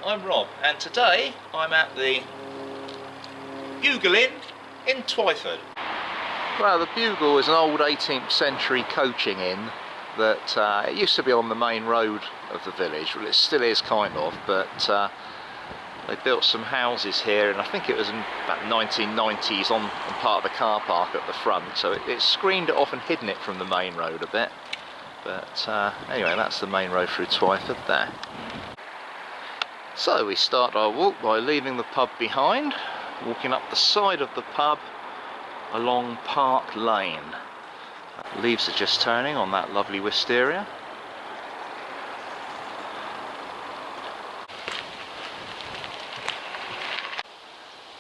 I'm Rob, and today I'm at the Bugle Inn in Twyford. Well, the Bugle is an old 18th century coaching inn that it used to be on the main road of the village. Well, it still is kind of, but they built some houses here, and I think it was in about 1990s on part of the car park at the front, so it screened it off and hidden it from the main road a bit. But anyway, that's the main road through Twyford there. So we start our walk by leaving the pub behind, walking up the side of the pub along Park Lane. Leaves are just turning on that lovely wisteria.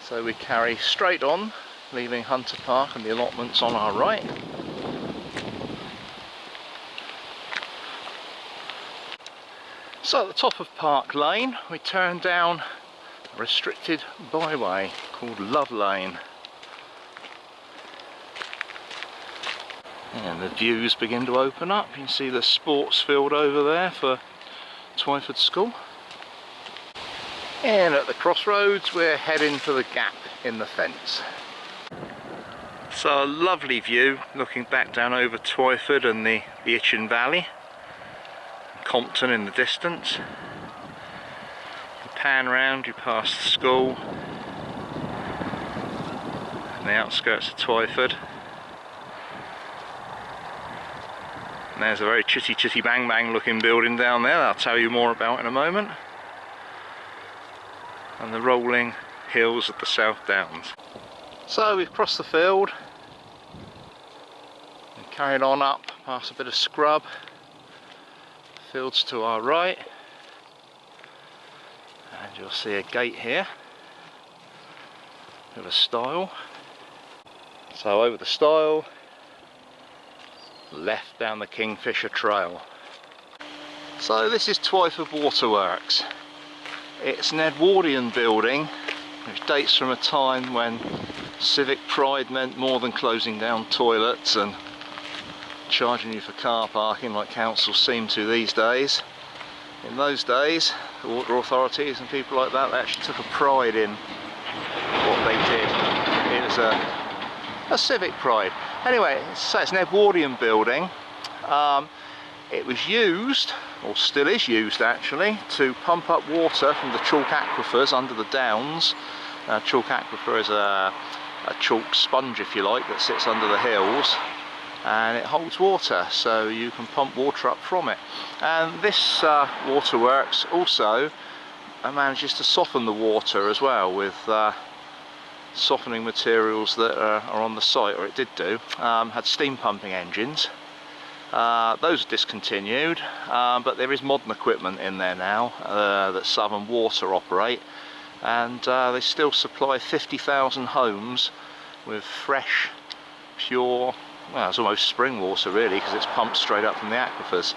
So we carry straight on, leaving Hunter Park and the allotments on our right. So at the top of Park Lane we turn down a restricted byway called Love Lane. And the views begin to open up. You can see the sports field over there for Twyford School. And at the crossroads we're heading for the gap in the fence. So a lovely view looking back down over Twyford and the Itchen Valley. Compton in the distance. You pan round, you pass the school and the outskirts of Twyford. And there's a very chitty bang bang looking building down there that I'll tell you more about in a moment. And the rolling hills of the South Downs. So we've crossed the field and carried on up past a bit of scrub. Fields to our right, and you'll see a gate here with a stile. So over the stile, left down the Kingfisher Trail. So this is Twyford Waterworks. It's an Edwardian building which dates from a time when civic pride meant more than closing down toilets and charging you for car parking like councils seem to these days. In those days, the water authorities and people like that, they actually took a pride in what they did. It was a civic pride. Anyway, so it's an Edwardian building. It was used, or still is used actually, to pump up water from the chalk aquifers under the downs. Chalk aquifer is a chalk sponge, if you like, that sits under the hills. And it holds water, so you can pump water up from it. And this waterworks also manages to soften the water as well with softening materials that are on the site, or it did do. Had steam pumping engines. Those are discontinued, but there is modern equipment in there now that Southern Water operate, and they still supply 50,000 homes with fresh, pure, well, it's almost spring water really, because it's pumped straight up from the aquifers.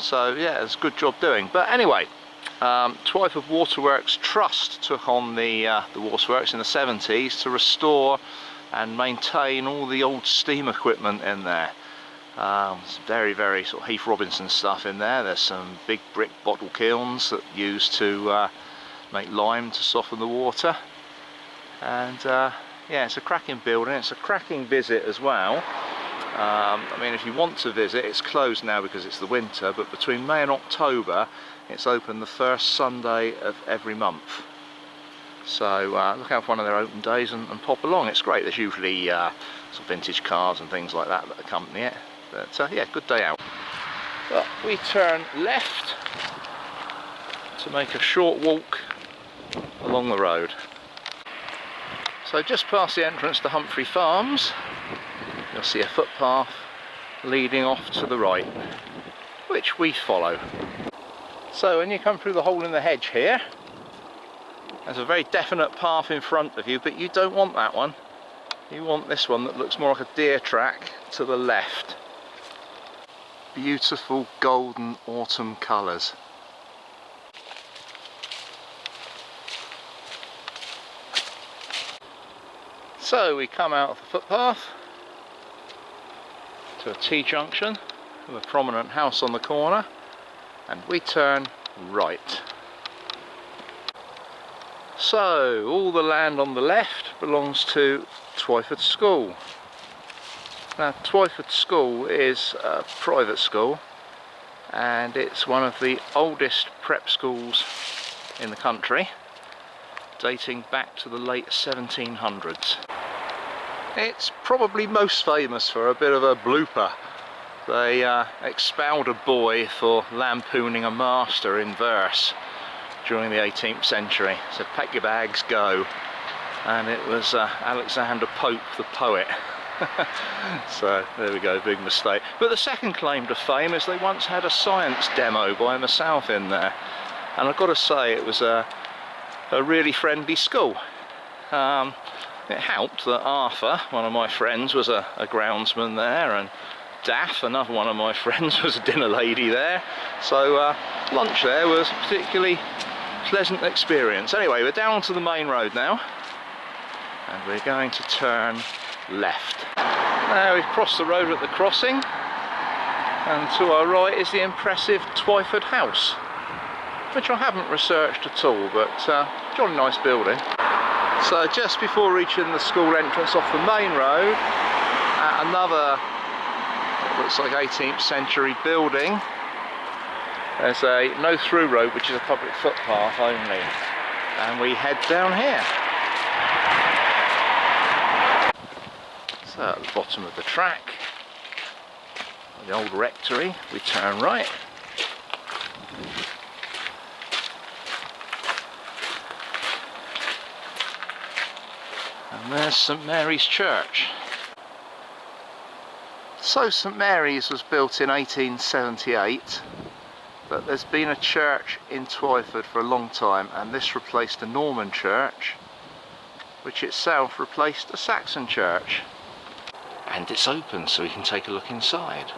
So yeah, it's a good job doing. But anyway, Twyford Waterworks Trust took on the waterworks in the 70s to restore and maintain all the old steam equipment in there. It's very sort of Heath Robinson stuff in there. There's some big brick bottle kilns that used to make lime to soften the water. And yeah, it's a cracking building, it's a cracking visit as well. I mean, if you want to visit, it's closed now because it's the winter, but between May and October it's open the first Sunday of every month. So look out for one of their open days and pop along. It's great. There's usually sort of vintage cars and things like that accompany it. But yeah, good day out. But we turn left to make a short walk along the road. So just past the entrance to Humphrey Farms, you'll see a footpath leading off to the right, which we follow. So when you come through the hole in the hedge here, there's a very definite path in front of you, but you don't want that one. You want this one that looks more like a deer track to the left. Beautiful golden autumn colours. So we come out of the footpath to a So, all the land on the left belongs to Twyford School. Now, Twyford School is a private school, and it's one of the oldest prep schools in the country, dating back to the late 1700s. It's probably most famous for a bit of a blooper. They expelled a boy for lampooning a master in verse during the 18th century. So pack your bags, go. And it was Alexander Pope, the poet. So there we go, big mistake. But the second claim to fame is they once had a science demo by myself in there. And I've got to say, it was a really friendly school. It helped that Arthur, one of my friends, was a groundsman there, and Daff, another one of my friends, was a dinner lady there. So lunch there was a particularly pleasant experience. Anyway, we're down onto the main road now, and we're going to turn left. Now we've crossed the road at the crossing, and to our right is the impressive Twyford House, which I haven't researched at all, but jolly nice building. So just before reaching the school entrance off the main road, at another, it looks like 18th century building, there's a no-through road, which is a public footpath only, and we head down here. So at the bottom of the track, the old rectory, we turn right. And there's St Mary's Church. So St Mary's was built in 1878, but there's been a church in Twyford for a long time, and this replaced a Norman church, which itself replaced a Saxon church. And it's open, so we can take a look inside.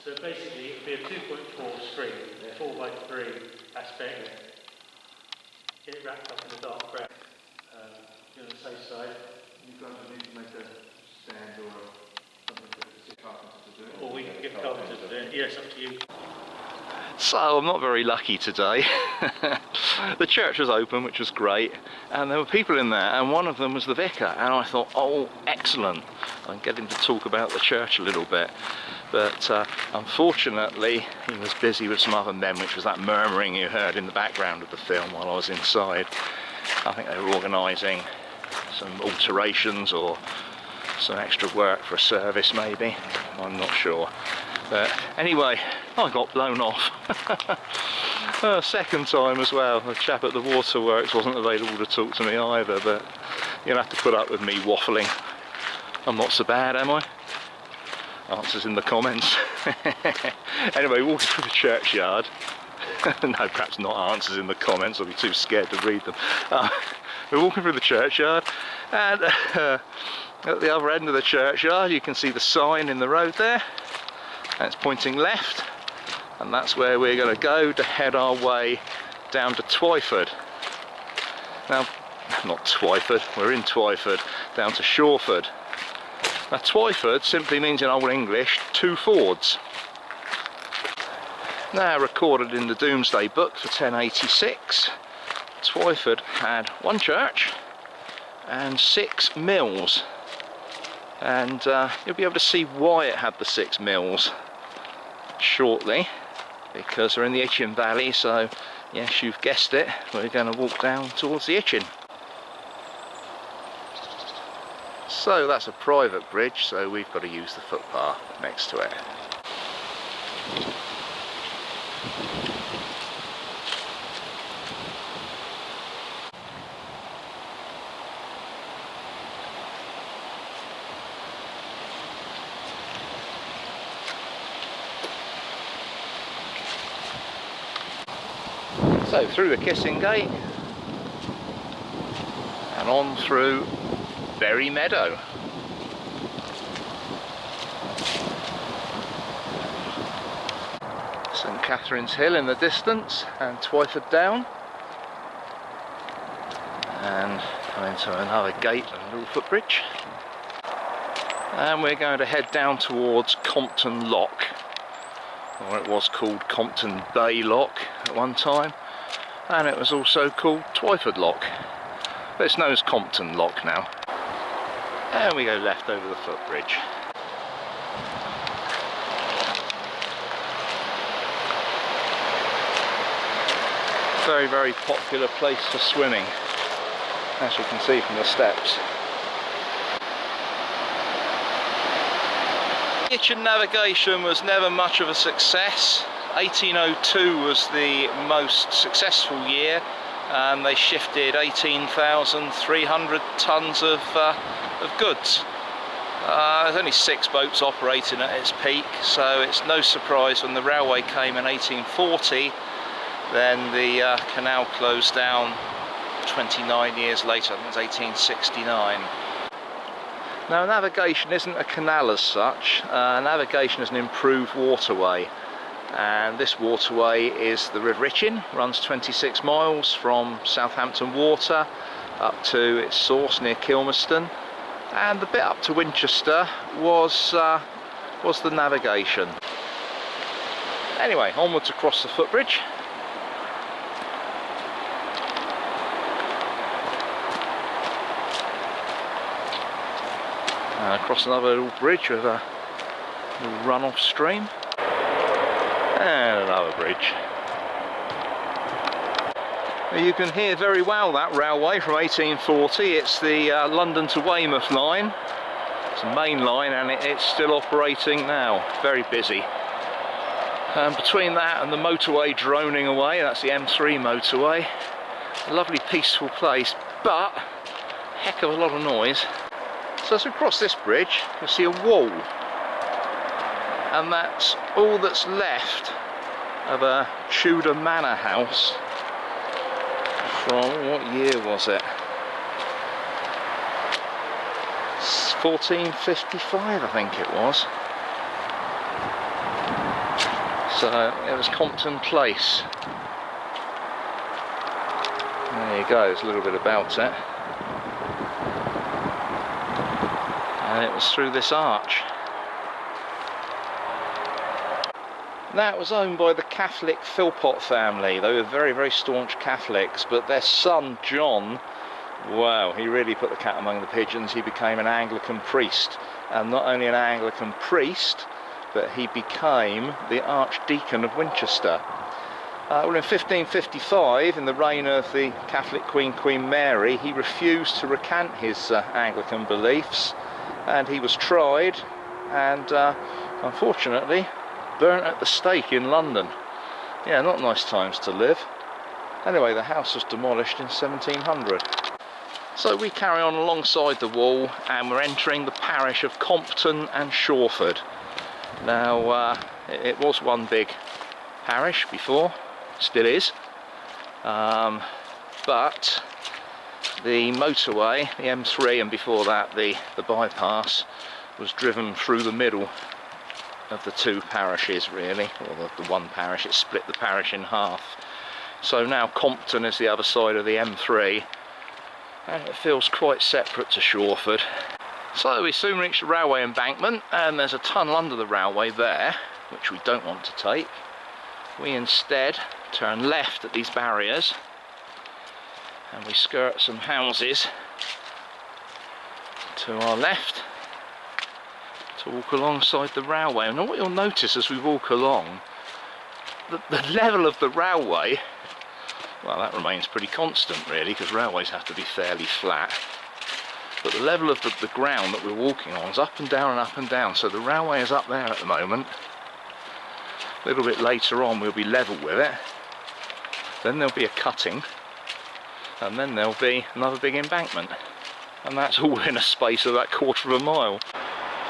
So basically it would be a 2.4 screen, 4x3 aspect. Get it wrapped up in a dark brown. On the safe side. You guys need to make a stand or something for the carpenter to do it. Or we can get carpenters to do it. Yeah, it's up to you. So I'm not very lucky today. The church was open, which was great, and there were people in there, and one of them was the vicar, and I thought, oh, excellent, I can get him to talk about the church a little bit. But unfortunately he was busy with some other men, which was that murmuring you heard in the background of the film while I was inside. I think they were organising some alterations or some extra work for a service maybe, I'm not sure. But anyway, I got blown off. Second time as well. The chap at the waterworks wasn't available to talk to me either, but you'll have to put up with me waffling. I'm not so bad, am I? Answers in the comments. Anyway, walking through the churchyard. No, perhaps not answers in the comments, I'll be too scared to read them. We're walking through the churchyard, and at the other end of the churchyard you can see the sign in the road there. And it's pointing left, and that's where we're going to go to head our way down to Twyford. Now, not Twyford, we're in Twyford, down to Shawford. Now Twyford simply means in Old English, two fords. Now recorded in the Domesday Book for 1086, Twyford had one church and 6 mills. And you'll be able to see why it had the 6 mills shortly, because we're in the Itchen Valley, so yes, you've guessed it, we're going to walk down towards the Itchen. So that's a private bridge, so we've got to use the footpath next to it. So through the Kissing Gate and on through Berry Meadow. St Catherine's Hill in the distance, and Twyford Down, and coming to another gate and a little footbridge, and we're going to head down towards Compton Lock, or it was called Compton Bay Lock at one time, and it was also called Twyford Lock, but it's known as Compton Lock now. And we go left over the footbridge. Very, very popular place for swimming, as you can see from the steps. Itchen navigation was never much of a success. 1802 was the most successful year, and they shifted 18,300 tonnes of goods. There's only 6 boats operating at its peak, so it's no surprise when the railway came in 1840, then the canal closed down 29 years later. I think it was 1869. Now, navigation isn't a canal as such. Navigation is an improved waterway, and this waterway is the River Itchen. Runs 26 miles from Southampton Water up to its source near Kilmerston, and the bit up to Winchester was the navigation. Anyway, onwards across the footbridge. Across another little bridge with a little run-off stream, and another bridge. You can hear very well that railway from 1840. It's the London to Weymouth line. It's a main line, and it's still operating now. Very busy. Between that and the motorway droning away, that's the M3 motorway. A lovely peaceful place, but heck of a lot of noise. So as we cross this bridge, you'll see a wall, and that's all that's left of a Tudor manor house from, what year was it? 1455, I think it was. So it was Compton Place. There you go, there's a little bit about it. And it was through this arch. That was owned by the Catholic Philpott family. They were very, very staunch Catholics, but their son John, wow, he really put the cat among the pigeons. He became an Anglican priest, and not only an Anglican priest, but he became the Archdeacon of Winchester. Well, in 1555, in the reign of the Catholic Queen Mary, he refused to recant his Anglican beliefs, and he was tried and unfortunately burnt at the stake in London. Yeah, not nice times to live. Anyway, the house was demolished in 1700. So we carry on alongside the wall, and we're entering the parish of Compton and Shawford. Now, it was one big parish before, still is, but the motorway, the M3, and before that the bypass, was driven through the middle of the two parishes, really, or the one parish. It split the parish in half. So now Compton is the other side of the M3, and it feels quite separate to Shawford. So we soon reach the railway embankment, and there's a tunnel under the railway there, which we don't want to take. We instead turn left at these barriers, and we skirt some houses to our left to walk alongside the railway. And what you'll notice as we walk along, the level of the railway, well, that remains pretty constant really, because railways have to be fairly flat. But the level of the ground that we're walking on is up and down and up and down. So the railway is up there at the moment. A little bit later on we'll be level with it. Then there'll be a cutting, and then there'll be another big embankment. And that's all in a space of about 1/4 of a mile.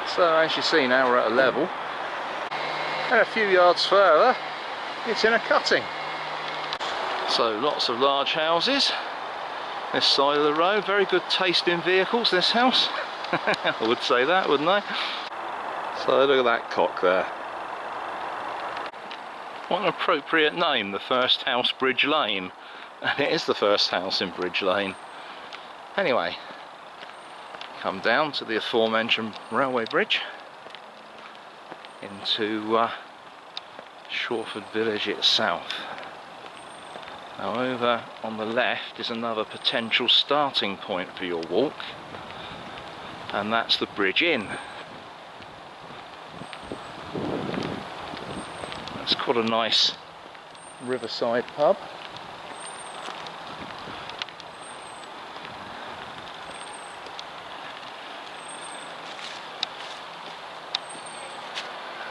So as you see, now we're at a level. And a few yards further, it's in a cutting. So lots of large houses. This side of the road, very good taste in vehicles, this house. I would say that, wouldn't I? So look at that cock there. What an appropriate name, the first house, Bridge Lane. And it is the first house in Bridge Lane. Anyway, come down to the aforementioned railway bridge into Shawford village itself. Now over on the left is another potential starting point for your walk, and that's the Bridge Inn. It's quite a nice riverside pub.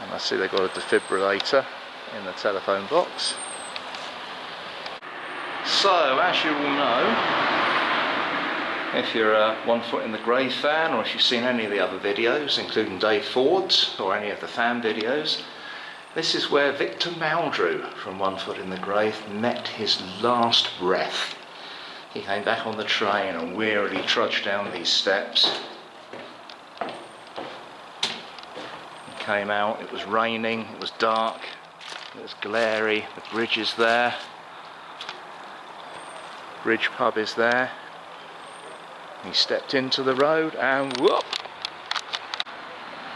And I see they've got a defibrillator in the telephone box. So, as you all know, if you're a One Foot in the Grave fan, or if you've seen any of the other videos, including Dave Ford's, or any of the fan videos, this is where Victor Meldrew from One Foot in the Grave met his last breath. He came back on the train and wearily trudged down these steps. He came out, it was raining, it was dark, it was glary, the bridge is there. Bridge pub is there. He stepped into the road and whoop!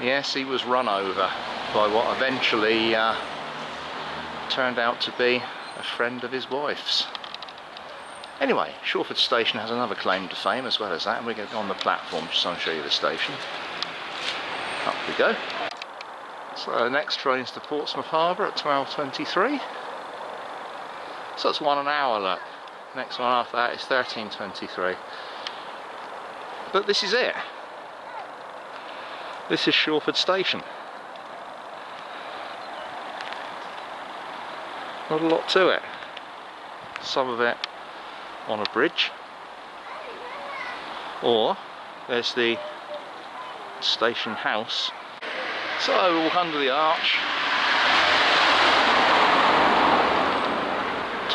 Yes, he was run over by what eventually turned out to be a friend of his wife's. Anyway, Shawford Station has another claim to fame as well as that, and we're going to go on the platform just to show you the station. Up we go. So the next train's to Portsmouth Harbour at 12:23. So it's 1 hour, look. Next one after that is 13:23. But this is it. This is Shawford Station. Not a lot to it. Some of it on a bridge. Or there's the station house. So we walk under the arch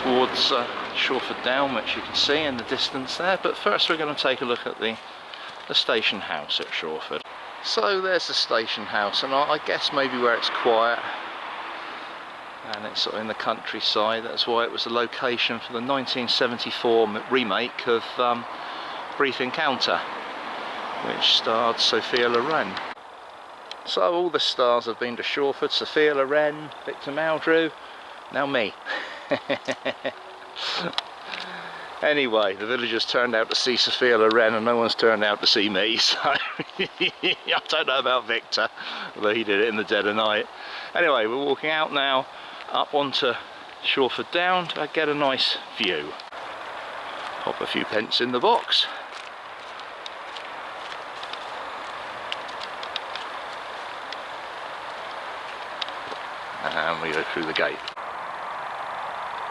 towards Shawford Down, which you can see in the distance there, but first we're going to take a look at the station house at Shawford. So there's the station house, and I guess maybe where it's quiet and it's sort of in the countryside, that's why it was the location for the 1974 remake of Brief Encounter, which starred Sophia Loren. So all the stars have been to Shawford: Sophia Loren, Victor Meldrew, now me. Anyway, the villagers turned out to see Sophia Loren and no one's turned out to see me, so I don't know about Victor, although he did it in the dead of night. Anyway, we're walking out now up onto Shawford Down to get a nice view. Pop a few pence in the box. And we go through the gate.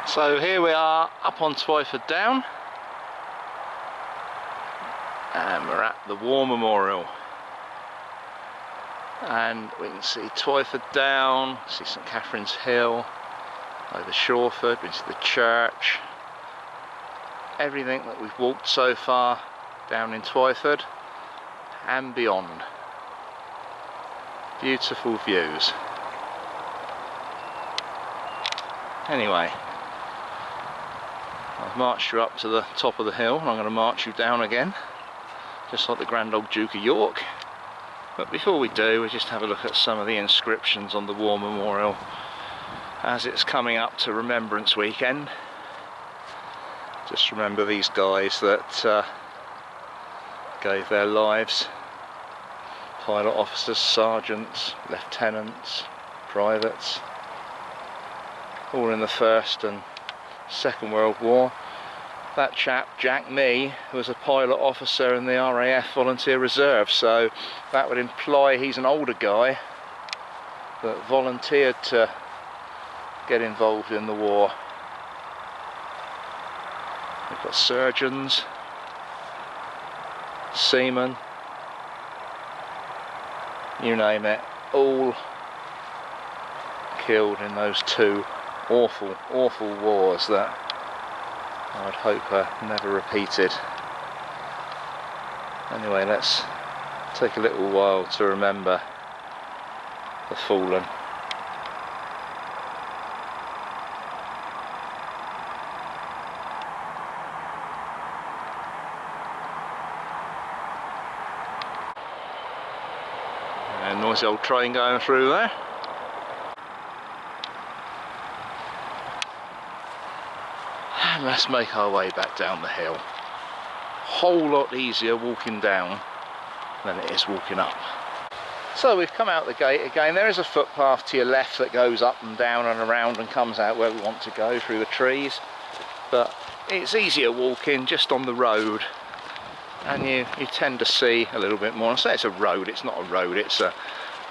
So here we are up on Twyford Down, and we're at the War Memorial, and we can see Twyford Down, see St Catherine's Hill, over Shawford, we can see the church, everything that we've walked so far down in Twyford and beyond. Beautiful views. Anyway, I've marched you up to the top of the hill, and I'm going to march you down again, just like the Grand Old Duke of York. But before we do, we just have a look at some of the inscriptions on the War Memorial, as it's coming up to Remembrance Weekend. Just remember these guys that gave their lives: pilot officers, sergeants, lieutenants, privates, all in the First and Second World War. That chap, Jack Mee, was a pilot officer in the RAF Volunteer Reserve, so that would imply he's an older guy that volunteered to get involved in the war. We've got surgeons, seamen, you name it, all killed in those two awful, awful wars that I would hope are never repeated. Anyway, let's take a little while to remember the fallen. And noisy old train going through there. And let's make our way back down the hill. Whole lot easier walking down than it is walking up. So we've come out the gate again. There is a footpath to your left that goes up and down and around and comes out where we want to go through the trees, but it's easier walking just on the road, and you tend to see a little bit more. I say it's a road, it's not a road, it's an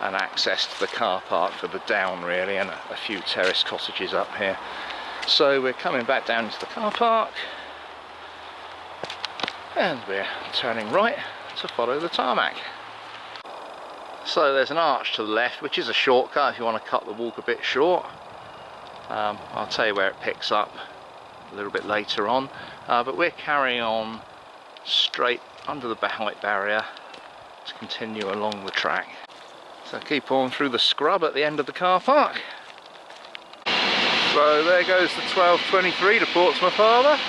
access to the car park for the down really, and a few terrace cottages up here. So we're coming back down into the car park and we're turning right to follow the tarmac. So there's an arch to the left, which is a shortcut if you want to cut the walk a bit short. I'll tell you where it picks up a little bit later on, but we're carrying on straight under the height barrier to continue along the track. So keep on through the scrub at the end of the car park. So there goes the 1223 to Portsmouth Harbour.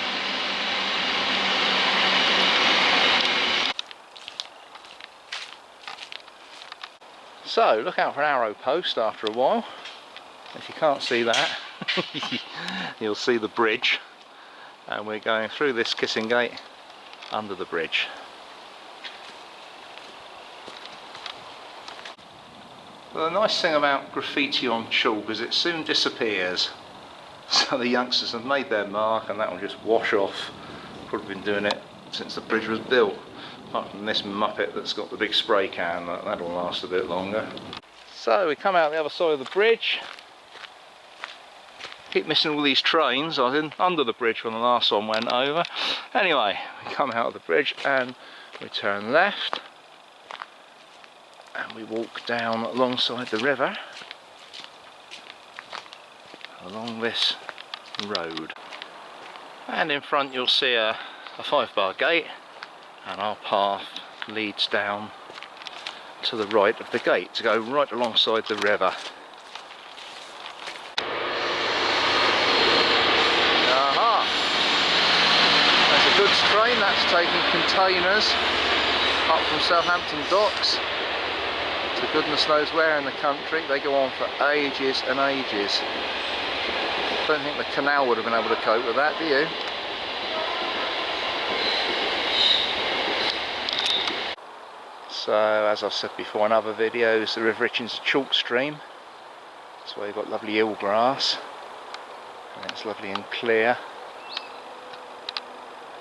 So look out for an arrow post after a while. If you can't see that, you'll see the bridge, and we're going through this kissing gate under the bridge. Well, the nice thing about graffiti on chalk is it soon disappears. So the youngsters have made their mark and that will just wash off. Probably been doing it since the bridge was built. Apart from this muppet that's got the big spray can, that'll last a bit longer. So we come out the other side of the bridge. Keep missing all these trains. I was under the bridge when the last one went over. Anyway, we come out of the bridge and we turn left and we walk down alongside the river along this road, and in front you'll see a 5-bar gate, and our path leads down to the right of the gate to go right alongside the river. Aha! There's a goods train that's taking containers up from Southampton docks to goodness knows where in the country. They go on for ages and ages. Don't think the canal would have been able to cope with that, do you? So, as I've said before in other videos, the River Itchen's a chalk stream. That's why you've got lovely eelgrass, and it's lovely and clear.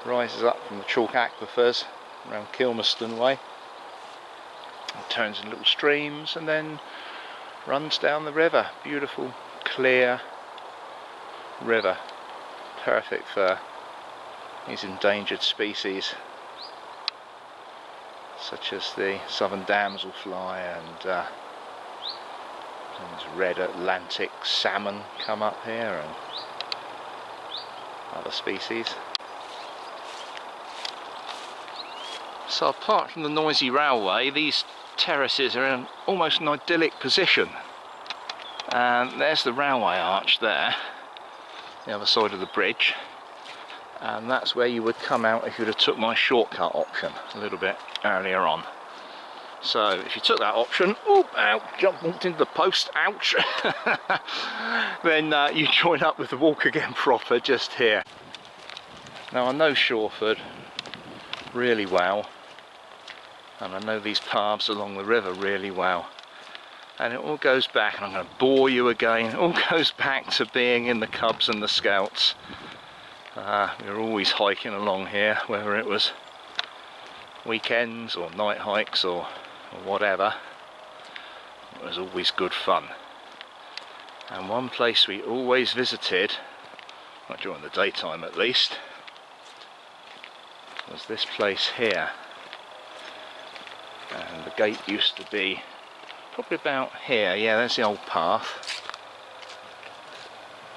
Rises up from the chalk aquifers around Kilmerston way. It turns in little streams and then runs down the river. Beautiful, clear river, perfect for these endangered species such as the southern damselfly and red Atlantic salmon come up here, and other species. So apart from the noisy railway, these terraces are in almost an idyllic position, and there's the railway arch there, the other side of the bridge, and that's where you would come out if you'd have took my shortcut option a little bit earlier on. So if you took that option, oh, ouch, walked into the post, ouch, then you join up with the walk again proper just here. Now I know Shawford really well, and I know these paths along the river really well, and it all goes back, and I'm going to bore you again, it all goes back to being in the Cubs and the Scouts. We were always hiking along here, whether it was weekends or night hikes or whatever. It was always good fun. And one place we always visited, not during the daytime at least, was this place here. And the gate used to be probably about here. Yeah, there's the old path.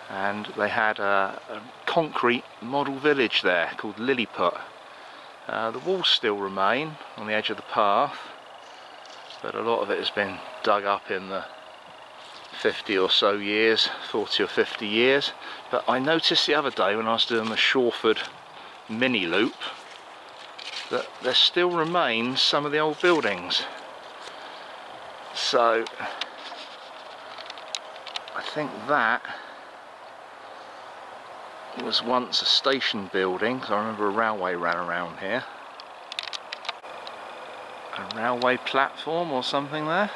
And they had a concrete model village there called Lilliput. The walls still remain on the edge of the path, but a lot of it has been dug up in the 50 or so years, 40 or 50 years. But I noticed the other day when I was doing the Shawford mini loop that there still remains some of the old buildings. So I think that was once a station building, because I remember a railway ran around here. A railway platform or something there.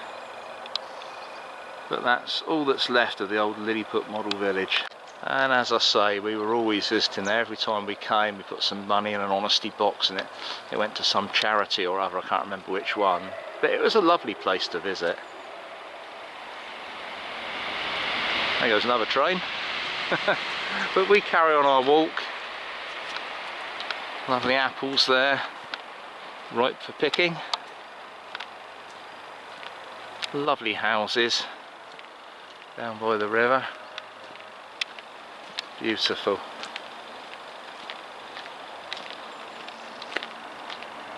But that's all that's left of the old Lilliput model village. And as I say, we were always visiting there. Every time we came, we put some money in an honesty box and it went to some charity or other, I can't remember which one. But it was a lovely place to visit. There goes another train. But we carry on our walk. Lovely apples there, ripe for picking. Lovely houses down by the river. Beautiful.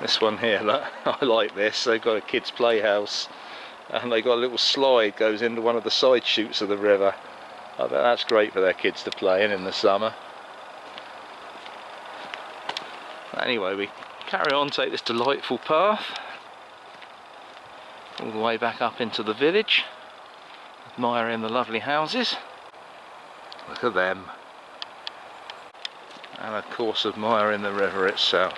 This one here, look, I like this. They've got a kids' playhouse and they've got a little slide goes into one of the side chutes of the river. I bet that's great for their kids to play in the summer. Anyway, we carry on, take this delightful path all the way back up into the village, admiring the lovely houses. Look at them. And of course admiring the river itself.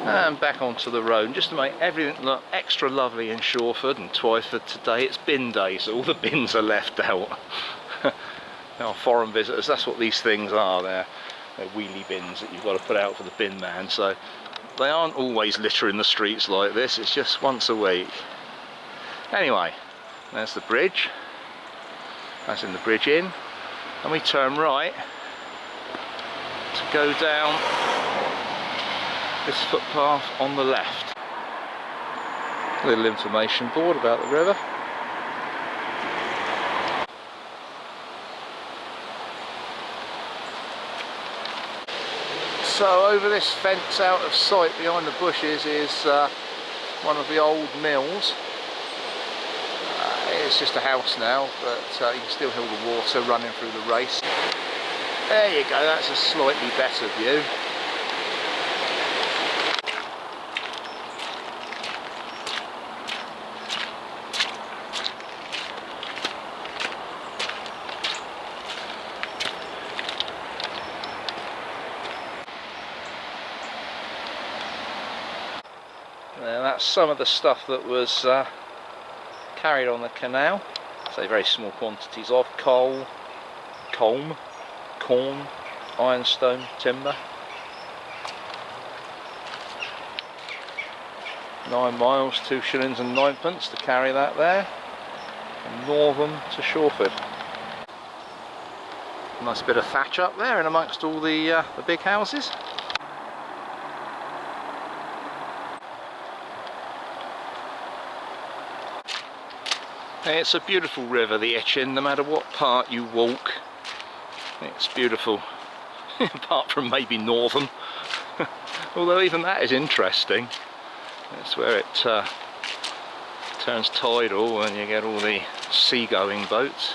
And back onto the road, just to make everything look extra lovely in Shawford and Twyford today. It's bin day, so all the bins are left out. Now, foreign visitors, that's what these things are. They're wheelie bins that you've got to put out for the bin man, so they aren't always littering the streets like this. It's just once a week. Anyway, there's the bridge. That's in the Bridge Inn, and we turn right to go down this footpath on the left. A little information board about the river. So over this fence out of sight behind the bushes is one of the old mills. It's just a house now, but you can still hear the water running through the race. There you go, that's a slightly better view. That's some of the stuff that was carried on the canal. So very small quantities of coal, corn, ironstone, timber. 9 miles, 2 shillings and 9pence to carry that there, from Northam to Shawford. Nice bit of thatch up there in amongst all the big houses. It's a beautiful river, the Itchen, no matter what part you walk. It's beautiful, apart from maybe Northam. Although even that is interesting. That's where it turns tidal and you get all the seagoing boats.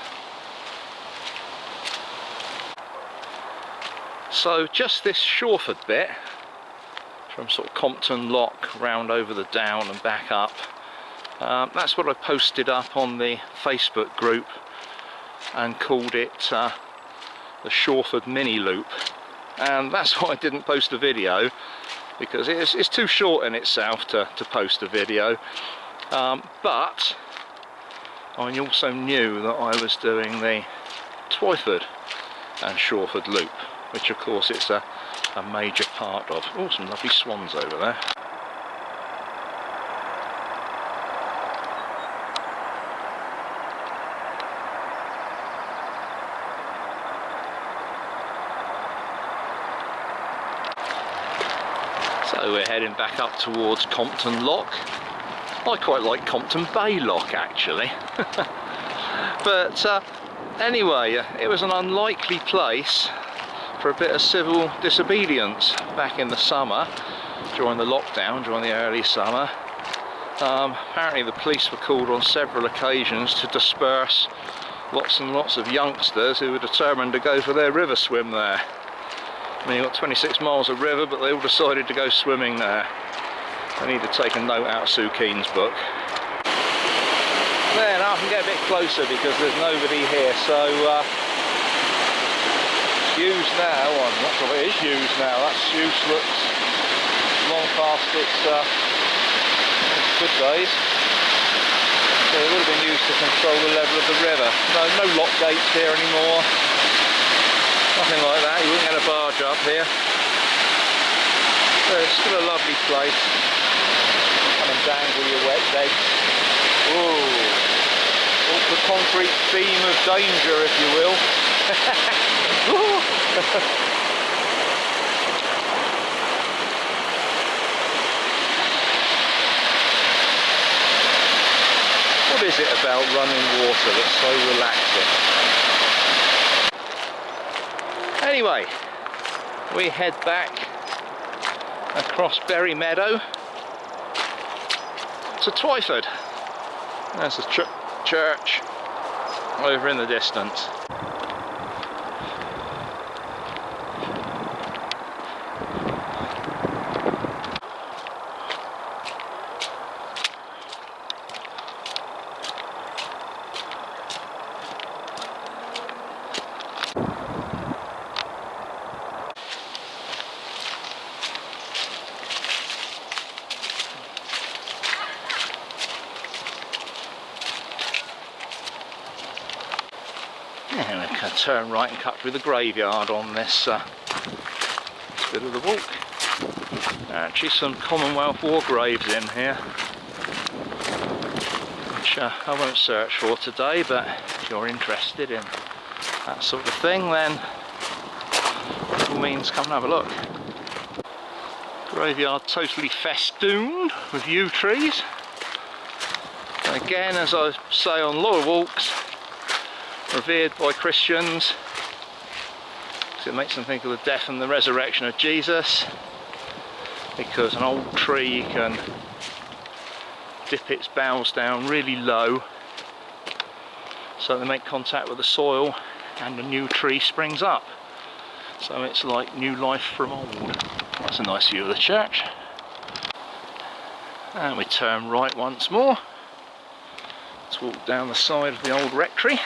So just this Shawford bit, from sort of Compton Lock round over the down and back up, that's what I posted up on the Facebook group and called it the Shawford mini loop. And that's why I didn't post a video, because it's too short in itself to post a video. But I also knew that I was doing the Twyford and Shawford loop, which of course it's a major part of. Oh, some lovely swans over there. So we're heading back up towards Compton Lock. I quite like Compton Bay Lock actually. But anyway, it was an unlikely place for a bit of civil disobedience back in the summer, during the lockdown, during the early summer. Apparently the police were called on several occasions to disperse lots and lots of youngsters who were determined to go for their river swim there. I mean, you've got 26 miles of river, but they all decided to go swimming there. I need to take a note out of Sue Keen's book. There, now I can get a bit closer because there's nobody here, so it's used now. Well, I'm not sure if it is used now. That use looks long past its good days. So it would have been used to control the level of the river. No lock gates here anymore. Nothing like that. You wouldn't get a barge up here. So it's still a lovely place. Come and dangle your wet legs. Ooh. The concrete theme of danger, if you will. What is it about running water that's so relaxing? Anyway, we head back across Berry Meadow to Twyford. There's the church over in the distance. Yeah, we can turn right and cut through the graveyard on this bit of the walk. Actually some Commonwealth War graves in here, which I won't search for today, but if you're interested in that sort of thing, then by all means come and have a look. Graveyard totally festooned with yew trees. And again, as I say on a lot of walks, revered by Christians, because it makes them think of the death and the resurrection of Jesus, because an old tree can dip its boughs down really low so they make contact with the soil and a new tree springs up, so it's like new life from old. That's a nice view of the church. And we turn right once more. Let's walk down the side of the old rectory.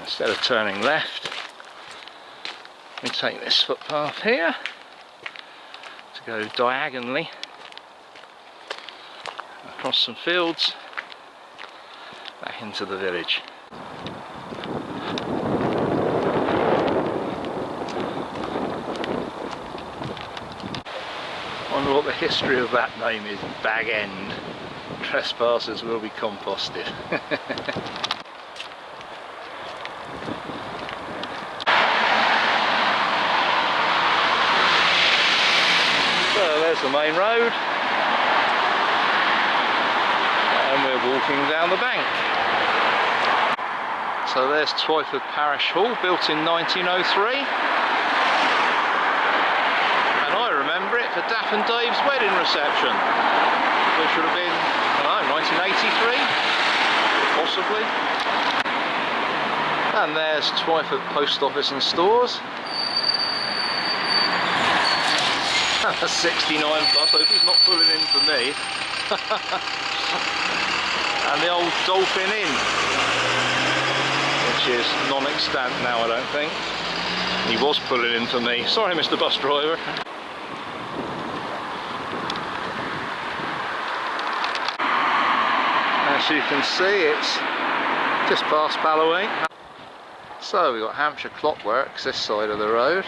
Instead of turning left, we take this footpath here to go diagonally across some fields back into the village. I wonder what the history of that name is. Bag End. Trespassers will be composted. So there's the main road, and we're walking down the bank. So there's Twyford Parish Hall, built in 1903, and I remember it for Daff and Dave's wedding reception, which would have been, I don't know, 1983, possibly. And there's Twyford Post Office and Stores. 69 bus, hope he's not pulling in for me. And the old Dolphin Inn, which is non-extant now, I don't think. He was pulling in for me. Sorry, Mr. Bus Driver. As you can see, it's just past Balloway. So we've got Hampshire Clockworks this side of the road.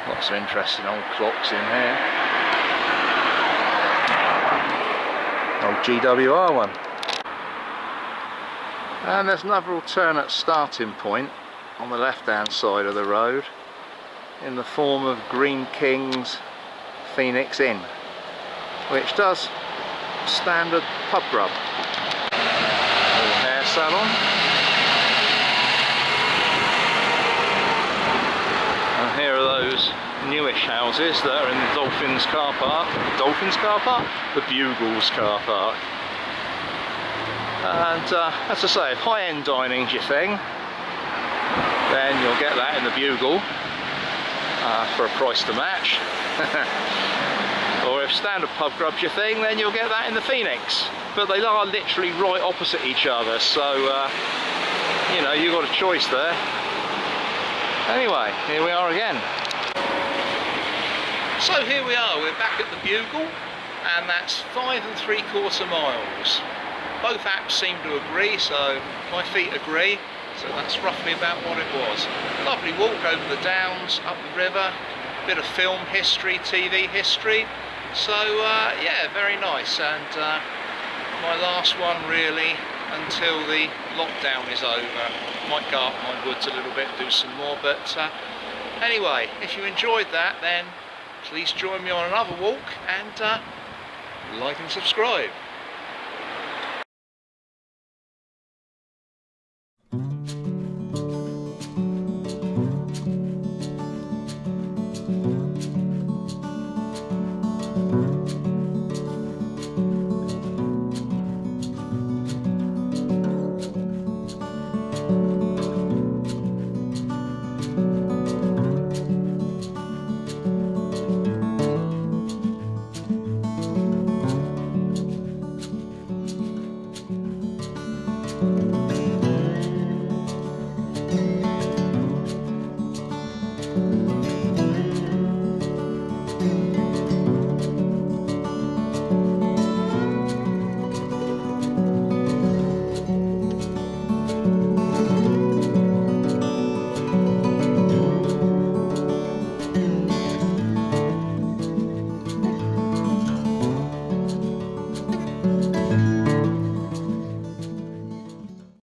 Lots of interesting old clocks in here. Old GWR one. And there's another alternate starting point on the left hand side of the road in the form of Green King's Phoenix Inn, which does standard pub grub. Little hair salon. here are those newish houses that are in the Dolphins car park. Dolphins car park? The Bugles car park. And as I say, if high-end dining's your thing, then you'll get that in the Bugle for a price to match. Or if standard pub grub's your thing, then you'll get that in the Phoenix. But they are literally right opposite each other, so you know, you've got a choice there. Anyway, here we are again. So here we are, we're back at the Bugle, and that's 5 3/4 miles. Both apps seem to agree, so my feet agree, so that's roughly about what it was. Lovely walk over the downs, up the river, bit of film history, TV history, so yeah, very nice, and my last one really until the lockdown is over. Might go up my woods a little bit, do some more, but anyway, if you enjoyed that, then please join me on another walk, and like and subscribe.